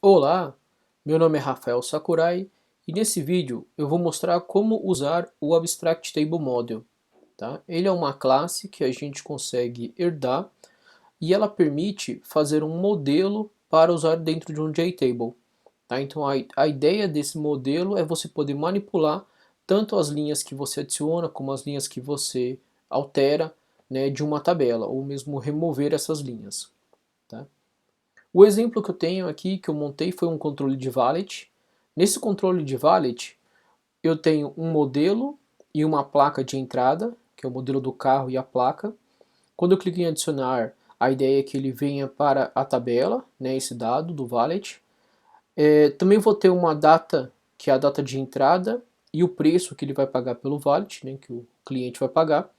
Olá, meu nome é Rafael Sakurai e nesse vídeo eu vou mostrar como usar o Abstract Table Model. Tá? Ele é uma classe que a gente consegue herdar e ela permite fazer um modelo para usar dentro de um JTable. Tá? Então a ideia desse modelo é você poder manipular tanto as linhas que você adiciona como as linhas que você altera, né, de uma tabela, ou mesmo remover essas linhas. Tá? O exemplo que eu tenho aqui, que eu montei, foi um controle de valet. Nesse controle de valet, eu tenho um modelo e uma placa de entrada, que é o modelo do carro e a placa. Quando eu clico em adicionar, a ideia é que ele venha para a tabela, né, esse dado do valet. Também vou ter uma data, que é a data de entrada, e o preço que ele vai pagar pelo valet, né, que o cliente vai pagar.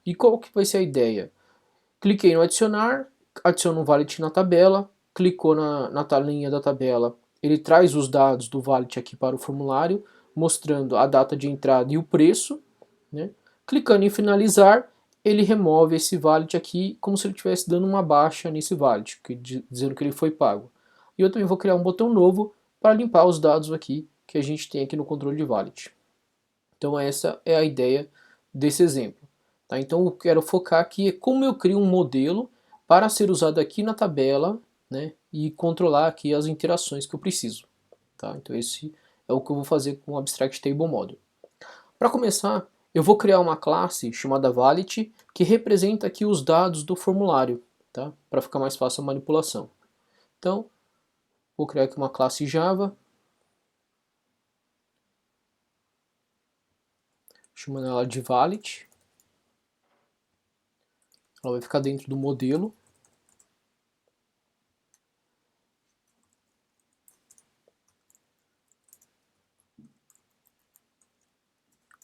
E qual que vai ser a ideia? Cliquei no adicionar, adiciono um valet na tabela, clicou na linha da tabela, ele traz os dados do valet aqui para o formulário, mostrando a data de entrada e o preço. Né? Clicando em finalizar, ele remove esse valet aqui como se ele estivesse dando uma baixa nesse valet, dizendo que ele foi pago. E eu também vou criar um botão novo para limpar os dados aqui que a gente tem aqui no controle de valet. Então essa é a ideia desse exemplo. Tá? Então eu quero focar aqui é como eu crio um modelo para ser usado aqui na tabela, né, e controlar aqui as interações que eu preciso. Tá? Então esse é o que eu vou fazer com o Abstract Table Model. Para começar, eu vou criar uma classe chamada Valet que representa aqui os dados do formulário, tá? Para ficar mais fácil a manipulação. Então, vou criar aqui uma classe Java, chamando ela de Valet. Ela vai ficar dentro do modelo.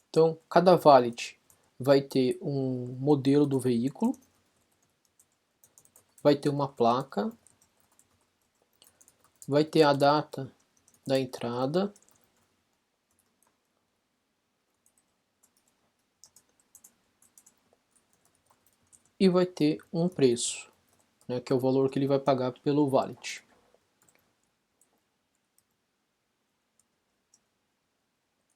Então, cada valet vai ter um modelo do veículo, vai ter uma placa, vai ter a data da entrada, e vai ter um preço, né, que é o valor que ele vai pagar pelo valet.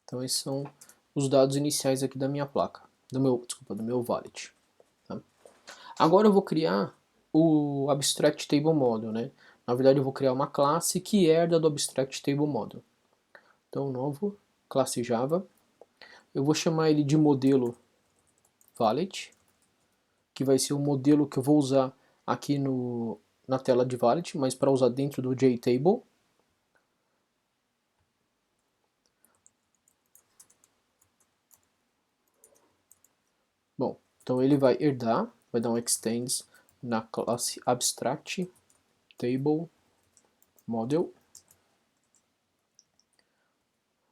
Então esses são os dados iniciais aqui da minha placa, do meu valet. Tá? Agora eu vou criar o Abstract Table Model, né? Na verdade eu vou criar uma classe que herda do Abstract Table Model. Então novo, classe Java. Eu vou chamar ele de modelo valet, que vai ser o modelo que eu vou usar aqui na tela de valet, mas para usar dentro do JTable. Bom, então ele vai herdar, vai dar um extends na classe Abstract Table Model.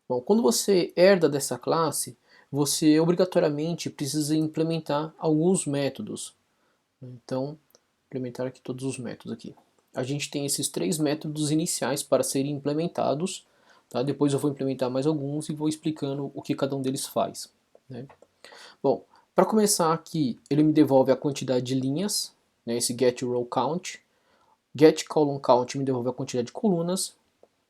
Bom, quando você herda dessa classe, você obrigatoriamente precisa implementar alguns métodos. Então, implementar aqui todos os métodos aqui. A gente tem esses três métodos iniciais para serem implementados. Tá? Depois eu vou implementar mais alguns e vou explicando o que cada um deles faz. Né? Bom, para começar aqui, ele me devolve a quantidade de linhas, né, esse getRowCount. GetColumnCount me devolve a quantidade de colunas.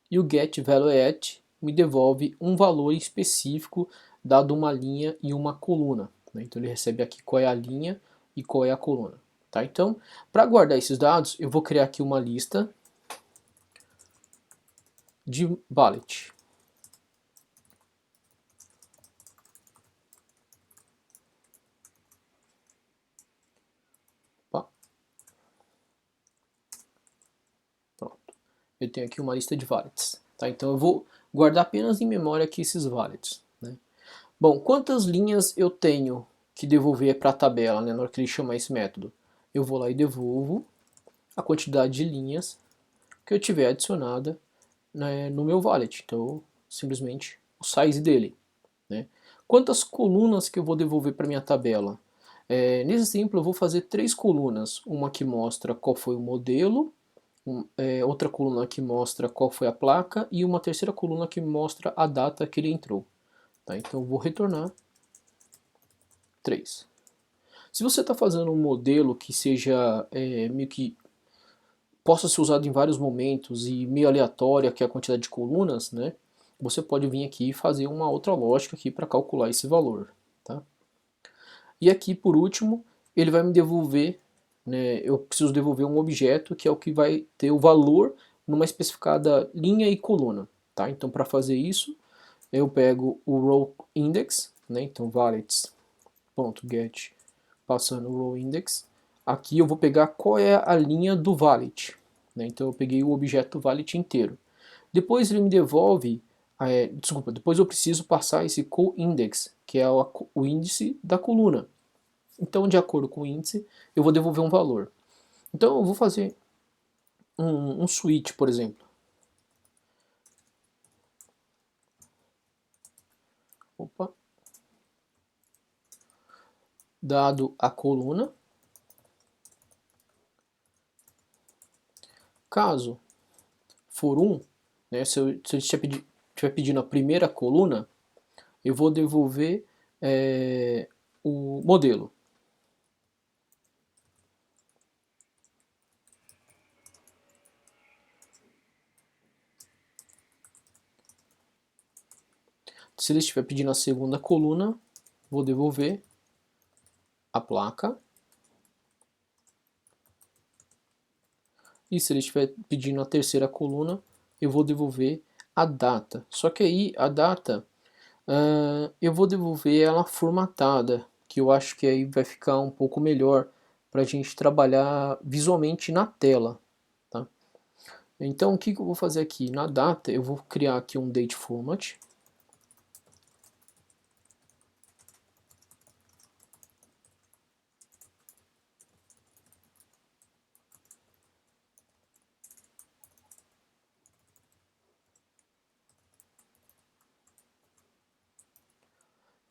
E o getValueAt me devolve um valor específico dado uma linha e uma coluna. Né? Então ele recebe aqui qual é a linha e qual é a coluna. Tá? Então, para guardar esses dados, eu vou criar aqui uma lista de valet. Opa. Pronto. Eu tenho aqui uma lista de valets. Tá? Então eu vou guardar apenas em memória aqui esses valets. Né? Bom, quantas linhas eu tenho que devolver para a tabela, né, na hora que ele chamar esse método? Eu vou lá e devolvo a quantidade de linhas que eu tiver adicionada, né, no meu valet. Então, simplesmente o size dele. Né? Quantas colunas que eu vou devolver para minha tabela? Nesse exemplo eu vou fazer três colunas. Uma que mostra qual foi o modelo, outra coluna que mostra qual foi a placa e uma terceira coluna que mostra a data que ele entrou. Tá? Então eu vou retornar 3. Se você está fazendo um modelo que seja meio que possa ser usado em vários momentos e meio aleatória, que é a quantidade de colunas, né, você pode vir aqui e fazer uma outra lógica aqui para calcular esse valor. Tá? E aqui, por último, ele vai me devolver, né, eu preciso devolver um objeto que é o que vai ter o valor numa especificada linha e coluna. Tá? Então, para fazer isso, eu pego o row index, né, então valets.get, passando o row index. Aqui eu vou pegar qual é a linha do valet. Né, então eu peguei o objeto valet inteiro. Depois ele me devolve, desculpa, depois eu preciso passar esse coindex, que é o índice da coluna. Então, de acordo com o índice, eu vou devolver um valor. Então eu vou fazer um switch, por exemplo. Opa. Dado a coluna. Caso for 1, né, se eu estiver pedindo a primeira coluna, eu vou devolver o modelo. Se ele estiver pedindo a segunda coluna, vou devolver a placa. E se ele estiver pedindo a terceira coluna, eu vou devolver a data. Só que aí a data, eu vou devolver ela formatada, que eu acho que aí vai ficar um pouco melhor para a gente trabalhar visualmente na tela. Tá? Então o que eu vou fazer aqui? Na data eu vou criar aqui um date format.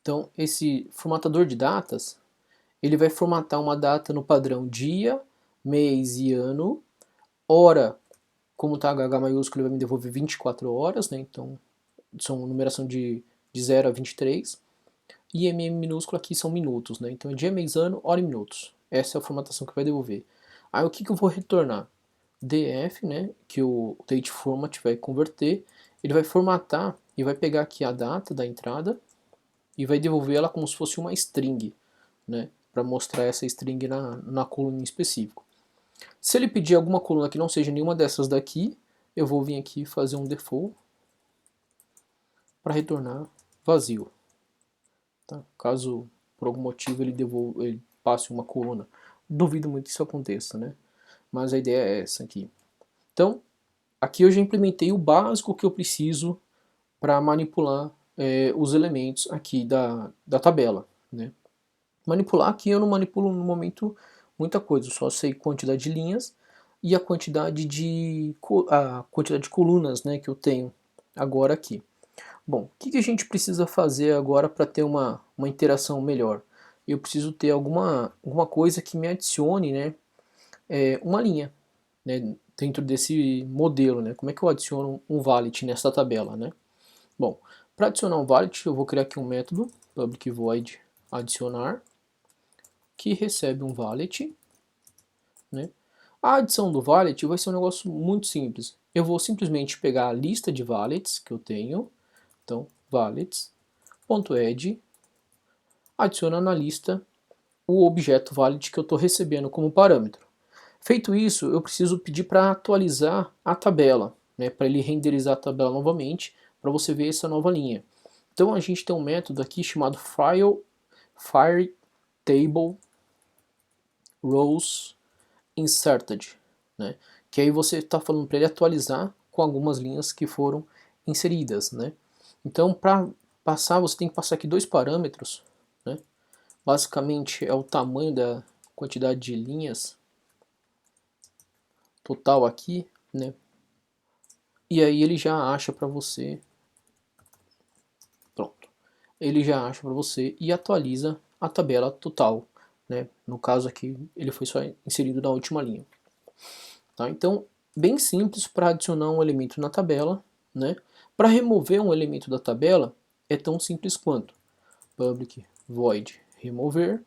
Então, esse formatador de datas, ele vai formatar uma data no padrão dia, mês e ano. Hora, como está H maiúsculo, ele vai me devolver 24 horas, né? Então, são numeração de 0 a 23. E MM minúsculo aqui são minutos, né? Então, é dia, mês, ano, hora e minutos. Essa é a formatação que vai devolver. Aí, o que eu vou retornar? DF, né? Que o date format vai converter. Ele vai formatar e vai pegar aqui a data da entrada e vai devolver ela como se fosse uma string, né, para mostrar essa string na coluna em específico. Se ele pedir alguma coluna que não seja nenhuma dessas daqui, eu vou vir aqui fazer um default para retornar vazio. Tá? Caso por algum motivo ele passe uma coluna. Duvido muito que isso aconteça, né? Mas a ideia é essa aqui. Então, aqui eu já implementei o básico que eu preciso para manipular os elementos aqui da tabela, né? Manipular aqui eu não manipulo no momento muita coisa, eu só sei quantidade de linhas e a quantidade de colunas, né, que eu tenho agora aqui. Bom, o que a gente precisa fazer agora para ter uma interação melhor? Eu preciso ter alguma coisa que me adicione, né, uma linha, né, dentro desse modelo. Né? Como é que eu adiciono um valet nessa tabela? Né? Bom, para adicionar um valet eu vou criar aqui um método public void adicionar, que recebe um valet. Né? A adição do valet vai ser um negócio muito simples. Eu vou simplesmente pegar a lista de valets que eu tenho, então valets.add, adiciona na lista o objeto valet que eu estou recebendo como parâmetro. Feito isso, eu preciso pedir para atualizar a tabela, né, para ele renderizar a tabela novamente, para você ver essa nova linha. Então a gente tem um método aqui chamado fire table rows inserted, né? Que aí você está falando para ele atualizar com algumas linhas que foram inseridas, né? Então, para passar, você tem que passar aqui dois parâmetros, né? Basicamente é o tamanho da quantidade de linhas total aqui, né? E aí ele já acha para você, pronto. Ele já acha para você e atualiza a tabela total, né? No caso aqui, ele foi só inserido na última linha. Tá? Então, bem simples para adicionar um elemento na tabela. Né? Para remover um elemento da tabela, é tão simples quanto public void remover.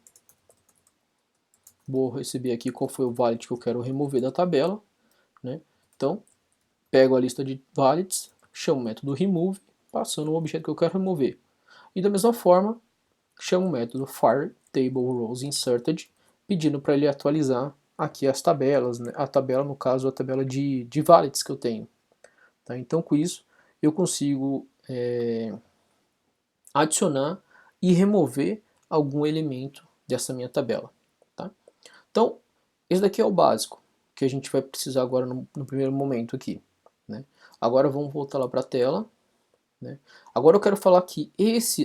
Vou receber aqui qual foi o valet que eu quero remover da tabela. Né? Então, pego a lista de valids, chamo o método remove, passando o objeto que eu quero remover. E da mesma forma, chamo o método fireTableRowsInserted, pedindo para ele atualizar aqui as tabelas, né? A tabela, no caso, a tabela de valids que eu tenho. Tá? Então, com isso, eu consigo adicionar e remover algum elemento dessa minha tabela. Tá? Então, esse daqui é o básico que a gente vai precisar agora no primeiro momento aqui. Né? Agora vamos voltar lá para a tela. Né? Agora eu quero falar que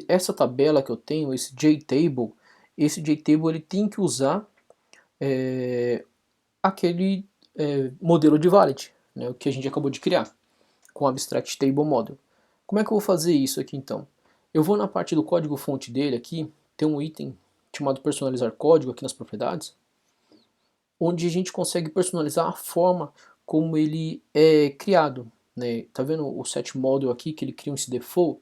essa tabela que eu tenho, esse JTable, ele tem que usar aquele modelo de valid, né, o que a gente acabou de criar, com o Abstract Table Model. Como é que eu vou fazer isso aqui então? Eu vou na parte do código fonte dele aqui, tem um item chamado personalizar código aqui nas propriedades, onde a gente consegue personalizar a forma como ele é criado. Né? Tá vendo o set model aqui, que ele cria esse default?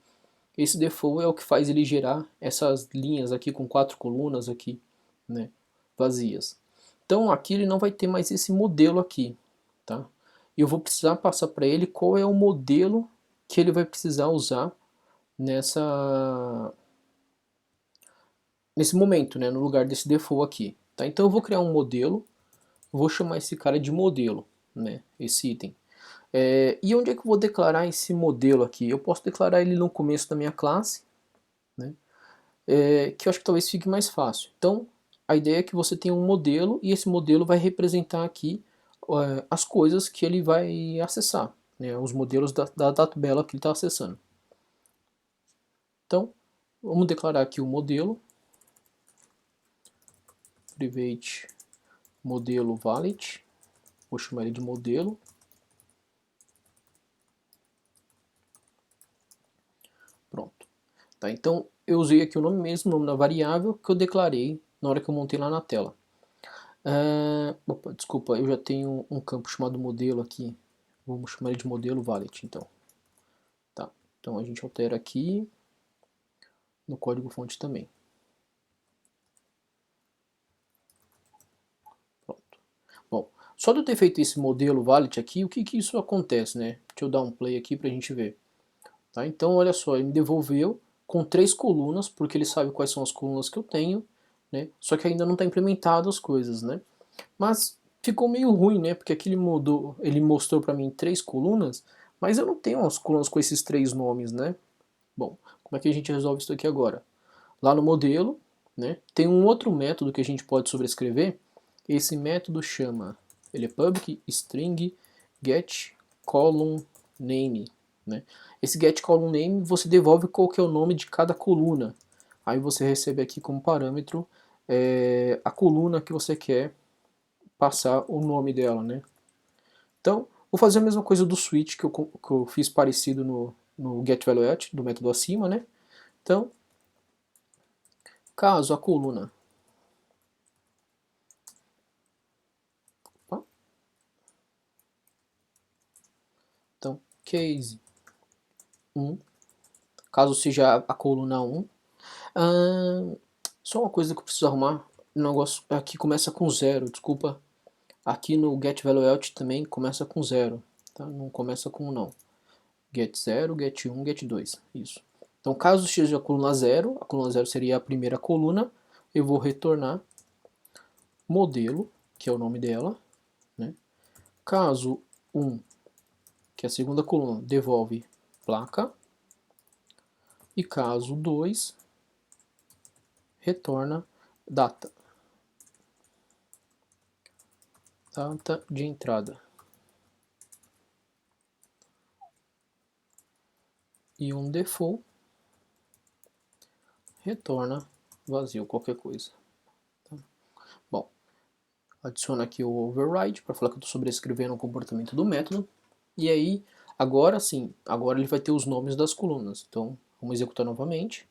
Esse default é o que faz ele gerar essas linhas aqui com 4 colunas aqui, né, vazias. Então aqui ele não vai ter mais esse modelo aqui, tá? E eu vou precisar passar para ele qual é o modelo que ele vai precisar usar nesse momento, né, no lugar desse default aqui, tá? Então eu vou criar um modelo, vou chamar esse cara de modelo, né, esse item. E onde é que eu vou declarar esse modelo aqui? Eu posso declarar ele no começo da minha classe, né? Que eu acho que talvez fique mais fácil. Então, a ideia é que você tenha um modelo e esse modelo vai representar aqui as coisas que ele vai acessar, né, os modelos da tabela que ele está acessando. Então, vamos declarar aqui o modelo, private modelo valid, vou chamar ele de modelo. Pronto. Tá, então, eu usei aqui o nome mesmo, o nome da variável que eu declarei na hora que eu montei lá na tela. Opa, desculpa, eu já tenho um campo chamado modelo aqui. Vamos chamar ele de modelo valid, então. Tá, então a gente altera aqui no código fonte também. Pronto. Bom, só de eu ter feito esse modelo valid aqui, o que que isso acontece, né? Deixa eu dar um play aqui pra gente ver. Tá, então olha só, ele me devolveu com 3 colunas, porque ele sabe quais são as colunas que eu tenho, né? Só que ainda não está implementado as coisas, né? Mas ficou meio ruim, né? Porque aqui ele mostrou para mim 3 colunas, mas eu não tenho as colunas com esses 3 nomes, né? Bom, como é que a gente resolve isso aqui agora? Lá no modelo, né, tem um outro método que a gente pode sobrescrever. Esse método chama, ele é public string get column name. Né? Esse get column name você devolve qual que é o nome de cada coluna. Aí você recebe aqui como parâmetro a coluna que você quer passar o nome dela. Né? Então, vou fazer a mesma coisa do switch que eu fiz parecido no getValueAt, do método acima. Né? Então, caso a coluna então, case 1, caso seja a coluna 1. Só uma coisa que eu preciso arrumar, o negócio aqui começa com 0, desculpa. Aqui no getValueOut também começa com 0, tá? Não começa com 1 não. Get 0, get 1, get 2, isso. Então caso seja a coluna 0 seria a primeira coluna, eu vou retornar modelo, que é o nome dela, né? Caso 1, que é a segunda coluna, devolve placa. E caso 2, retorna data. Data de entrada. E um default retorna vazio, qualquer coisa. Tá? Bom, adiciono aqui o override para falar que eu estou sobrescrevendo o comportamento do método. E aí, agora sim, agora ele vai ter os nomes das colunas. Então, vamos executar novamente.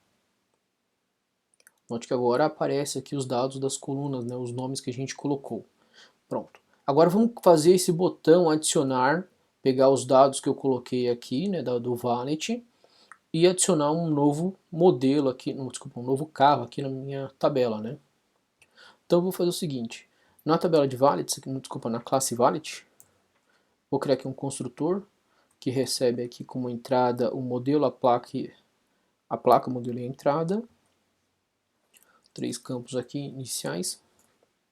Note que agora aparece aqui os dados das colunas, né, os nomes que a gente colocou. Pronto. Agora vamos fazer esse botão adicionar, pegar os dados que eu coloquei aqui, né, do Valet, e adicionar um novo modelo aqui, desculpa, um novo carro aqui na minha tabela, né? Então eu vou fazer o seguinte, na tabela de valets, desculpa, na classe valet, Vou criar aqui um construtor que recebe aqui como entrada o modelo, a placa, modelo e a entrada. 3 campos aqui iniciais,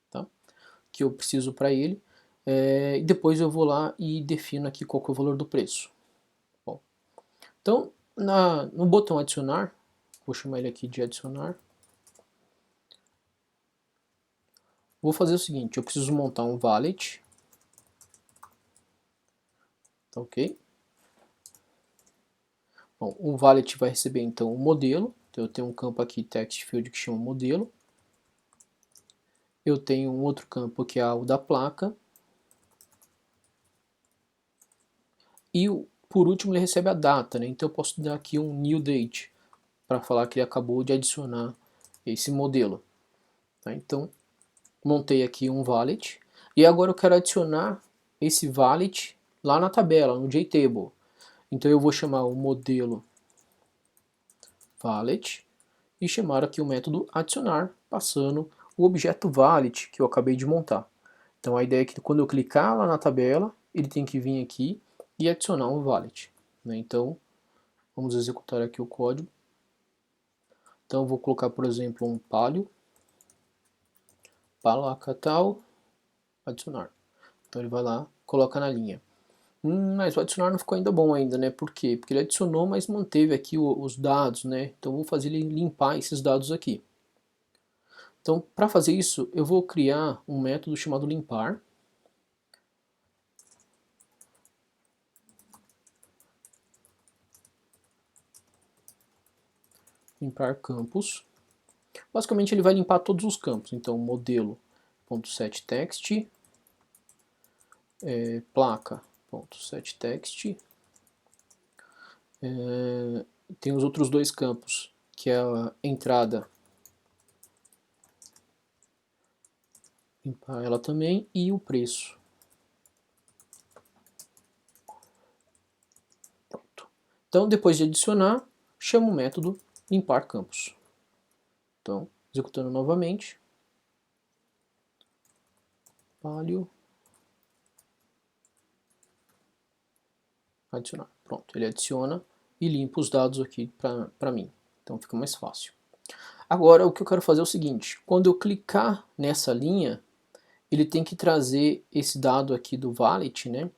tá? Que eu preciso para ele. E depois eu vou lá e defino aqui qual que é o valor do preço. Bom, então, no botão adicionar, vou chamar ele aqui de adicionar. Vou fazer o seguinte, eu preciso montar um valet. Tá ok? Bom, o valet vai receber então o modelo. Então eu tenho um campo aqui, text field, que chama modelo. Eu tenho um outro campo que é o da placa. E por último ele recebe a data, né? Então eu posso dar aqui um new date para falar que ele acabou de adicionar esse modelo. Tá? Então montei aqui um valet e agora eu quero adicionar esse valet lá na tabela, no JTable. Então eu vou chamar o modelo valet e chamar aqui o método adicionar, passando o objeto valet que eu acabei de montar. Então a ideia é que quando eu clicar lá na tabela, ele tem que vir aqui e adicionar um valet. Né? Então vamos executar aqui o código. Então eu vou colocar, por exemplo, um palio, placa tal, adicionar. Então ele vai lá, coloca na linha. Mas o adicionar não ficou ainda bom ainda, né? Por quê? Porque ele adicionou, mas manteve aqui os dados, né? Então eu vou fazer ele limpar esses dados aqui. Então, para fazer isso, eu vou criar um método chamado limpar. Limpar campos. Basicamente ele vai limpar todos os campos. Então modelo.setText, placa.setText, tem os outros dois campos, que é a entrada, limpar ela também, e o preço. Pronto. Então depois de adicionar, chamo o método limpar campos. Então, executando novamente, palio, adicionar. Pronto, ele adiciona e limpa os dados aqui para mim. Então fica mais fácil. Agora o que eu quero fazer é o seguinte, quando eu clicar nessa linha, ele tem que trazer esse dado aqui do valet, né?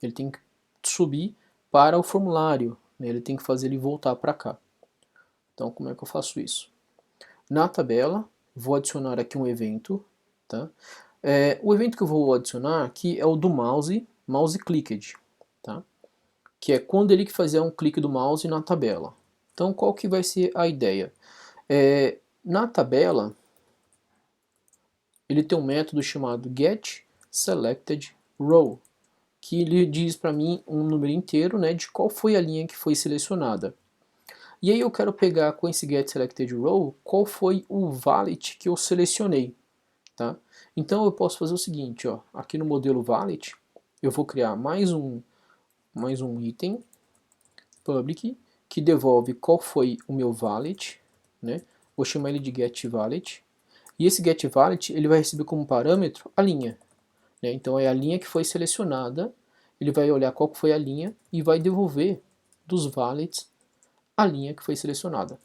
Ele tem que subir para o formulário, né? Ele tem que fazer ele voltar para cá. Então como é que eu faço isso? Na tabela, vou adicionar aqui um evento, tá? O evento que eu vou adicionar aqui é o do mouse clicked, tá? Que é quando ele fazer um clique do mouse na tabela. Então qual que vai ser a ideia? Na tabela, ele tem um método chamado getSelectedRow, que ele diz para mim um número inteiro, né, de qual foi a linha que foi selecionada. E aí eu quero pegar com esse getSelectedRow qual foi o valet que eu selecionei. Tá? Então eu posso fazer o seguinte, ó, aqui no modelo valet, eu vou criar mais um item public que devolve qual foi o meu valet, né? Vou chamar ele de getValet. E esse getValet ele vai receber como parâmetro a linha. Né? Então é a linha que foi selecionada, ele vai olhar qual foi a linha e vai devolver dos valets a linha que foi selecionada.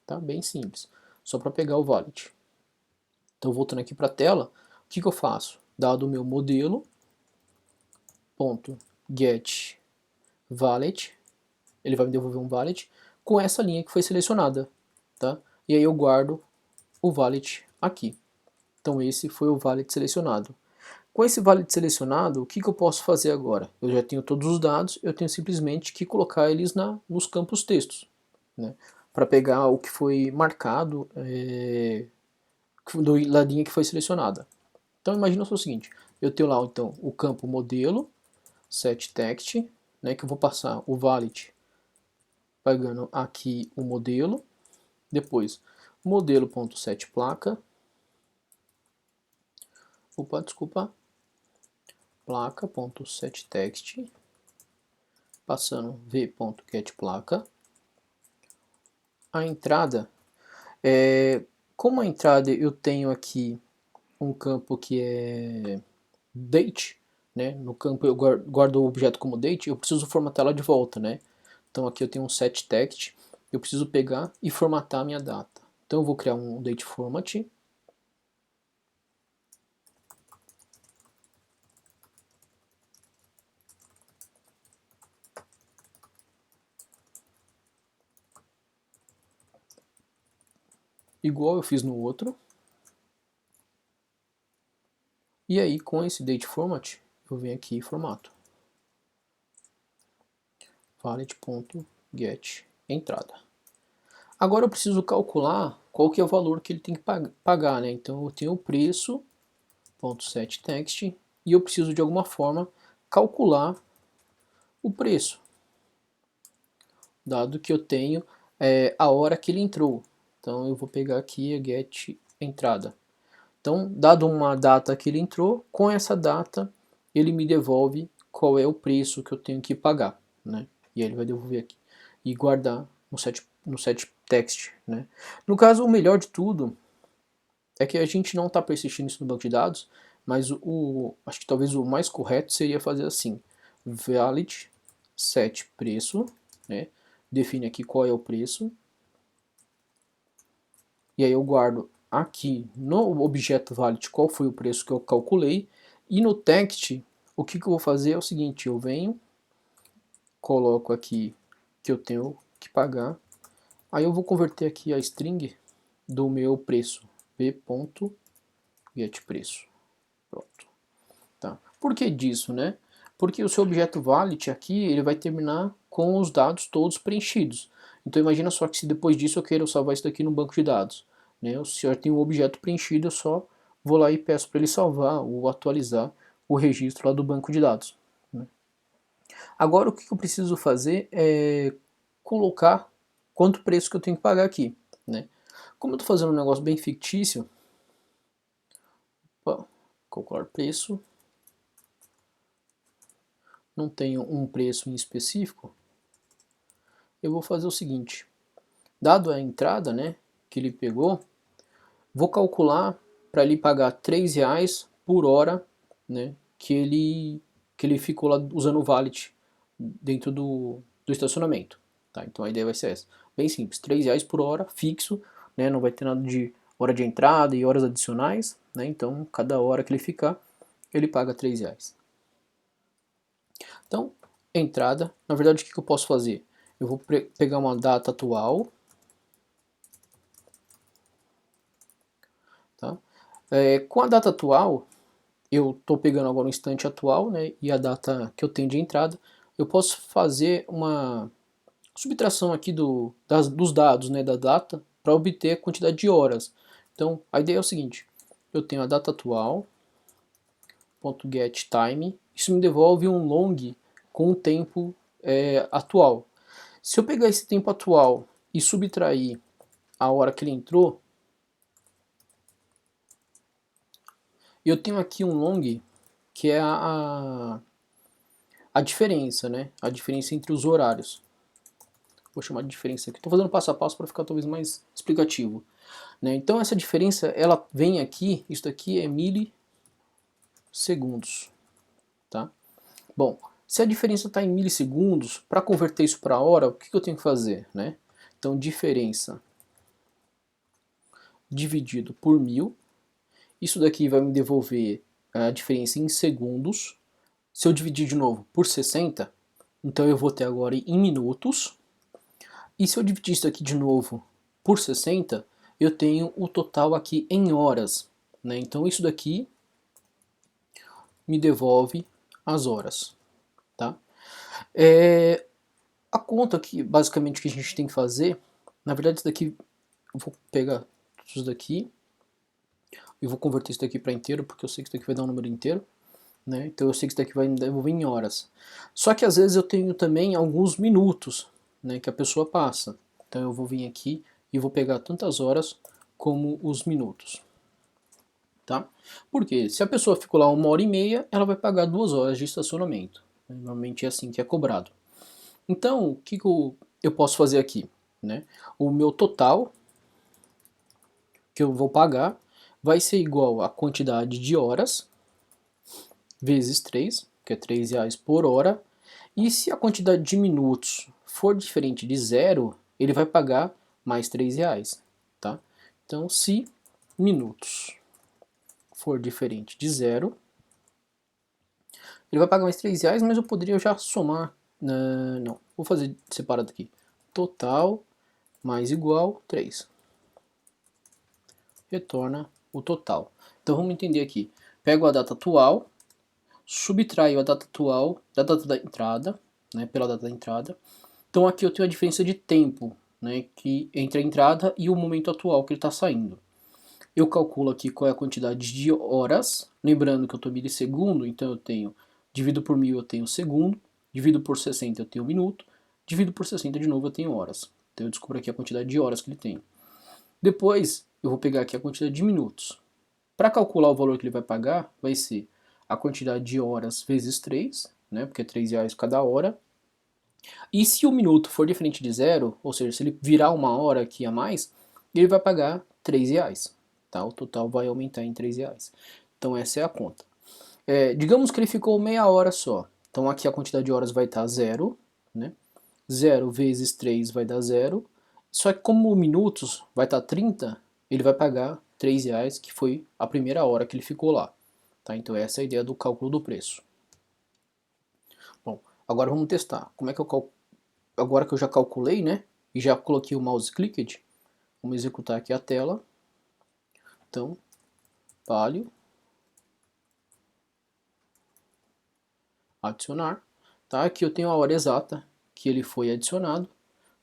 Tá? Bem simples, só para pegar o valet. Então voltando aqui para a tela, o que eu faço? Dado o meu modelo, ponto get valet, ele vai me devolver um valet com essa linha que foi selecionada. Tá? E aí eu guardo o valet aqui. Então esse foi o valet selecionado. Com esse valet selecionado, o que eu posso fazer agora? Eu já tenho todos os dados, eu tenho simplesmente que colocar eles nos campos textos, né? Para pegar o que foi marcado do ladinho que foi selecionada. Então imagina o seguinte, eu tenho lá então o campo modelo, setText, né, que eu vou passar o valet pegando aqui o modelo, depois modelo.setPlaca, desculpa, placa.setText, passando v.getPlaca. A entrada, como a entrada eu tenho aqui um campo que é date, né? No campo eu guardo o objeto como date, eu preciso formatá-la de volta, né? Então aqui eu tenho um set text, eu preciso pegar e formatar a minha data. Então eu vou criar um date format. Igual eu fiz no outro. E aí com esse date format, eu venho aqui e formato. Valid.getEntrada. Agora eu preciso calcular qual que é o valor que ele tem que pagar, né? Então eu tenho o preço, .setText, e eu preciso de alguma forma calcular o preço, dado que eu tenho a hora que ele entrou. Então eu vou pegar aqui a getEntrada. Então, dado uma data que ele entrou, com essa data ele me devolve qual é o preço que eu tenho que pagar, né? E aí ele vai devolver aqui e guardar no set text, né? No caso, o melhor de tudo é que a gente não está persistindo isso no banco de dados, mas acho que talvez o mais correto seria fazer assim: valid set preço, né? Define aqui qual é o preço, e aí eu guardo aqui no objeto valid qual foi o preço que eu calculei, e no text o que eu vou fazer é o seguinte: eu venho, coloco aqui que eu tenho que pagar, aí eu vou converter aqui a string do meu preço, p.getPreço. Pronto. Tá. Por que disso, né? Porque o seu objeto valid aqui ele vai terminar com os dados todos preenchidos. Então imagina só que se depois disso eu queira salvar isso daqui no banco de dados, né? Se eu tenho um objeto preenchido, eu só vou lá e peço para ele salvar ou atualizar o registro lá do banco de dados, né? Agora o que eu preciso fazer é colocar quanto preço que eu tenho que pagar aqui, né? Como eu estou fazendo um negócio bem fictício, calcular preço, não tenho um preço em específico, eu vou fazer o seguinte: dado a entrada, né, que ele pegou, vou calcular para ele pagar R$ 3 por hora, né, que ele ficou lá usando o valet dentro do estacionamento. Tá? Então a ideia vai ser essa. Bem simples, R$ 3 por hora, fixo, né, não vai ter nada de hora de entrada e horas adicionais, né, então cada hora que ele ficar, ele paga R$ 3. Então, entrada, na verdade o que eu posso fazer? Eu vou pegar uma data atual, tá? Com a data atual, eu estou pegando agora o instante atual, né, e a data que eu tenho de entrada, eu posso fazer uma subtração aqui dos dados, né, da data, para obter a quantidade de horas. Então, a ideia é o seguinte: eu tenho a data atual, .getTime, isso me devolve um long com o tempo atual. Se eu pegar esse tempo atual e subtrair a hora que ele entrou, eu tenho aqui um long que é a diferença, né? A diferença entre os horários. Vou chamar de diferença aqui. Estou fazendo passo a passo para ficar talvez mais explicativo, né? Então essa diferença, ela vem aqui, isso daqui é milissegundos, tá? Bom, se a diferença está em milissegundos, para converter isso para hora, o que eu tenho que fazer, né? Então diferença dividido por 1000, isso daqui vai me devolver a diferença em segundos. Se eu dividir de novo por 60, então eu vou ter agora em minutos. E se eu dividir isso aqui de novo por 60, eu tenho o total aqui em horas, né? Então isso daqui me devolve as horas, tá? A conta que basicamente que a gente tem que fazer, na verdade isso daqui, eu vou pegar isso daqui e vou converter isso daqui para inteiro, porque eu sei que isso daqui vai dar um número inteiro, né? Então eu sei que isso daqui vai me devolver em horas. Só que às vezes eu tenho também alguns minutos, né, que a pessoa passa. Então eu vou vir aqui e vou pegar tantas horas como os minutos, tá? Porque se a pessoa ficou lá 1h30, ela vai pagar 2 horas de estacionamento. Normalmente é assim que é cobrado. Então, o que eu posso fazer aqui, né? O meu total que eu vou pagar vai ser igual à quantidade de horas vezes 3, que é R$ 3 por hora. E se a quantidade de minutos for diferente de zero, ele vai pagar mais R$ 3, tá? Então, se minutos for diferente de zero, ele vai pagar mais R$ 3, mas eu poderia já somar. Não, vou fazer separado aqui. Total mais igual 3. Retorna o total. Então vamos entender aqui. Pego a data atual, subtraio a data atual da data da entrada, né, pela data da entrada. Então aqui eu tenho a diferença de tempo, né, que entre a entrada e o momento atual que ele está saindo. Eu calculo aqui qual é a quantidade de horas, lembrando que eu estou milissegundo, então eu tenho, divido por 1000 eu tenho segundo, divido por 60 eu tenho minuto, divido por 60 de novo eu tenho horas. Então eu descubro aqui a quantidade de horas que ele tem. Depois eu vou pegar aqui a quantidade de minutos. Para calcular o valor que ele vai pagar, vai ser a quantidade de horas vezes 3, né, porque é R$ 3 cada hora. E se o minuto for diferente de zero, ou seja, se ele virar uma hora aqui a mais, ele vai pagar R$ 3. Tá? O total vai aumentar em R$ 3. Então essa é a conta. Digamos que ele ficou meia hora só. Então aqui a quantidade de horas vai estar zero, né? 0 vezes 3 vai dar zero. Só que como minutos vai estar 30, ele vai pagar R$ 3, que foi a primeira hora que ele ficou lá. Tá? Então essa é a ideia do cálculo do preço. Bom, agora vamos testar. Como é que eu calculo? Agora que eu já calculei, né? E já coloquei o mouse clicked, vamos executar aqui a tela. Então, palio, adicionar. Tá? Aqui eu tenho a hora exata que ele foi adicionado.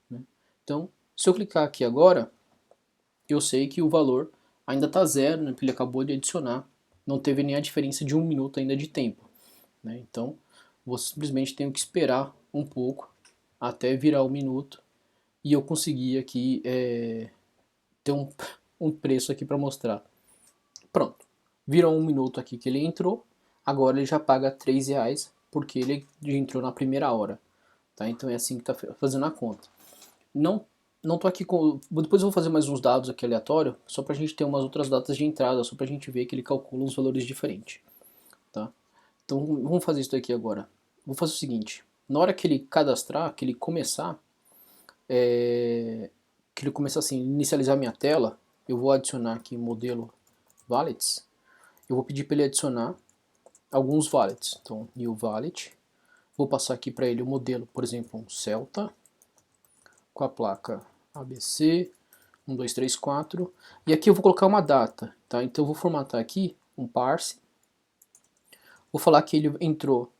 Né? Então, se eu clicar aqui agora, eu sei que o valor ainda está zero, né? Porque ele acabou de adicionar. Não teve nem a diferença de 1 minuto ainda de tempo. Né? Então, vou simplesmente tenho que esperar um pouco até virar o minuto e eu conseguir aqui ter um preço aqui para mostrar. Pronto, virou 1 minuto aqui que ele entrou, agora ele já paga R$ 3 porque ele entrou na primeira hora. Tá? Então é assim que está fazendo a conta. Não tô aqui com. Depois eu vou fazer mais uns dados aqui aleatórios, só para a gente ter umas outras datas de entrada, só para a gente ver que ele calcula uns valores diferentes. Tá? Então vamos fazer isso daqui agora. Vou fazer o seguinte: na hora que ele cadastrar, que ele começar, assim, inicializar minha tela, eu vou adicionar aqui modelo wallets. Eu vou pedir para ele adicionar alguns wallets. Então, new wallet. Vou passar aqui para ele o modelo, por exemplo, um Celta, com a placa ABC 1234. E aqui eu vou colocar uma data, tá? Então eu vou formatar aqui um parse. Vou falar que ele entrou,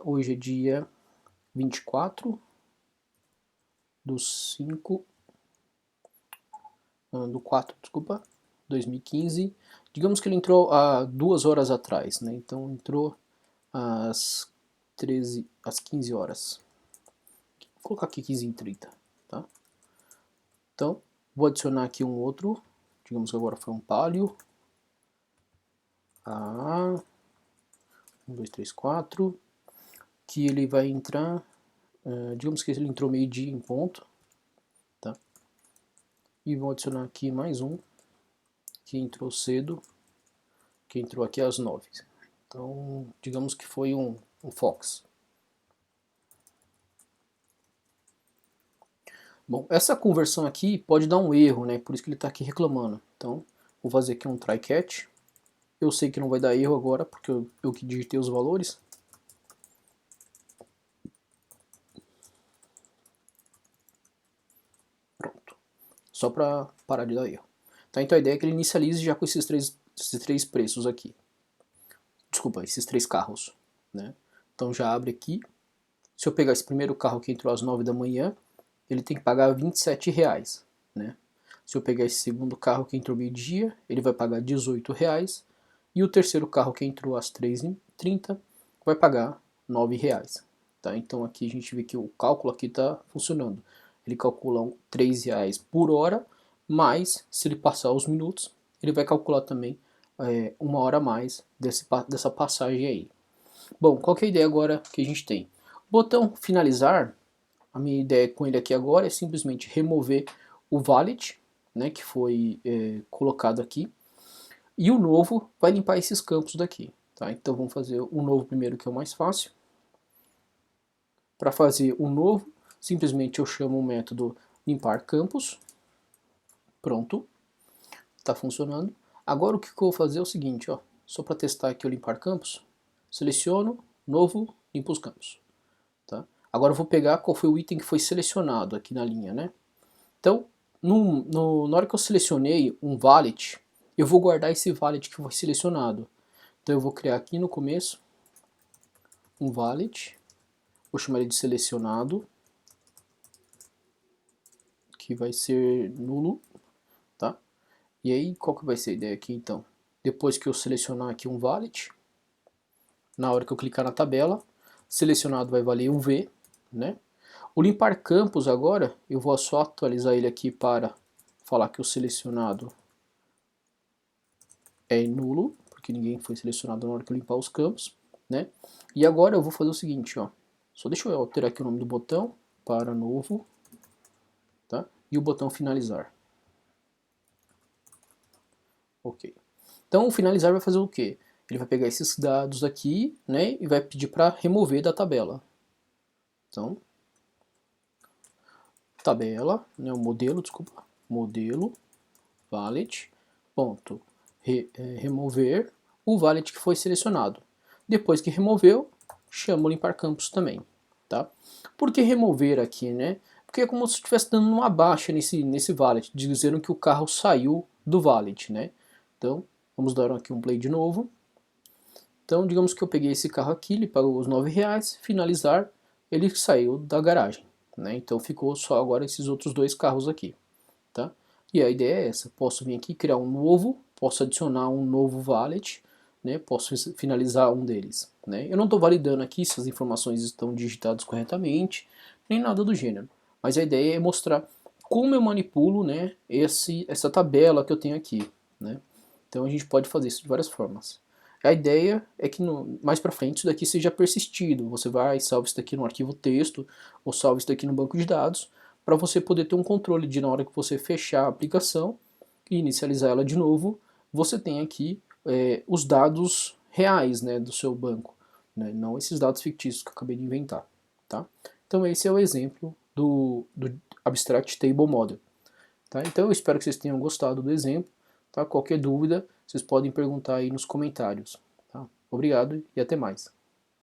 hoje é dia 24 do 5, do 4, desculpa, 2015. Digamos que ele entrou há 2 horas atrás, né? Então entrou às 15 horas. Vou colocar aqui 15h30, tá? Então, vou adicionar aqui um outro, digamos que agora foi um palio. 1, 2, 3, 4, que ele vai entrar, digamos que ele entrou meio-dia em ponto, tá? E vou adicionar aqui mais um, que entrou cedo, que entrou aqui às 9. Então, digamos que foi um Fox. Bom, essa conversão aqui pode dar um erro, né? Por isso que ele está aqui reclamando. Então, vou fazer aqui um try catch. Eu sei que não vai dar erro agora, porque eu que digitei os valores. Pronto. Só para parar de dar erro. Tá? Então a ideia é que ele inicialize já com esses três preços aqui. Desculpa, esses 3 carros. Né? Então já abre aqui. Se eu pegar esse primeiro carro que entrou às 9 da manhã, ele tem que pagar R$27. Né? Se eu pegar esse segundo carro que entrou meio-dia, ele vai pagar R$18. E o terceiro carro que entrou às 3h30 vai pagar R$9. Tá? Então aqui a gente vê que o cálculo aqui está funcionando. Ele calcula R$3 por hora, mas se ele passar os minutos, ele vai calcular também 1 hora a mais dessa passagem aí. Bom, qual que é a ideia agora que a gente tem? Botão finalizar, a minha ideia com ele aqui agora é simplesmente remover o valid, né, que foi colocado aqui, e o novo vai limpar esses campos daqui. Tá? Então vamos fazer o novo primeiro, que é o mais fácil. Para fazer o novo, simplesmente eu chamo o método limpar campos. Pronto, está funcionando. Agora o que eu vou fazer é o seguinte, ó, só para testar aqui o limpar campos, seleciono, novo, limpo os campos. Tá? Agora eu vou pegar qual foi o item que foi selecionado aqui na linha, né? Então, na hora que eu selecionei um valid, eu vou guardar esse valid que foi selecionado. Então eu vou criar aqui no começo um valid, vou chamar ele de selecionado, que vai ser nulo, tá? E aí, qual que vai ser a ideia aqui então? Depois que eu selecionar aqui um valid, na hora que eu clicar na tabela, selecionado vai valer um V, né? O limpar campos agora, eu vou só atualizar ele aqui para falar que o selecionado é nulo, porque ninguém foi selecionado na hora que eu limpar os campos, né? E agora eu vou fazer o seguinte, ó, só deixa eu alterar aqui o nome do botão para novo, tá? E o botão finalizar. Ok. Então o finalizar vai fazer o quê? Ele vai pegar esses dados aqui, né, e vai pedir para remover da tabela. Então, tabela, né, o modelo, desculpa, modelo, valid, ponto, remover o valid que foi selecionado. Depois que removeu, chama o limpar campos também, tá? Por que remover aqui, né? Porque é como se estivesse dando uma baixa nesse valid, dizendo que o carro saiu do valid, né? Então, vamos dar aqui um play de novo. Então, digamos que eu peguei esse carro aqui, ele pagou os R$9, finalizar, ele saiu da garagem, né? Então ficou só agora esses outros dois carros aqui, tá? E a ideia é essa, posso vir aqui criar um novo, posso adicionar um novo valid, né? Posso finalizar um deles, né? Eu não estou validando aqui se as informações estão digitadas corretamente, nem nada do gênero, mas a ideia é mostrar como eu manipulo, né, essa tabela que eu tenho aqui, né? Então a gente pode fazer isso de várias formas. A ideia é que mais para frente isso daqui seja persistido. Você vai e salva isso daqui no arquivo texto ou salva isso daqui no banco de dados para você poder ter um controle de na hora que você fechar a aplicação e inicializar ela de novo, você tem aqui os dados reais, né, do seu banco, né, não esses dados fictícios que eu acabei de inventar. Tá? Então esse é o exemplo do Abstract Table Model. Tá? Então eu espero que vocês tenham gostado do exemplo. Tá? Qualquer dúvida, vocês podem perguntar aí nos comentários. Tá? Obrigado e até mais.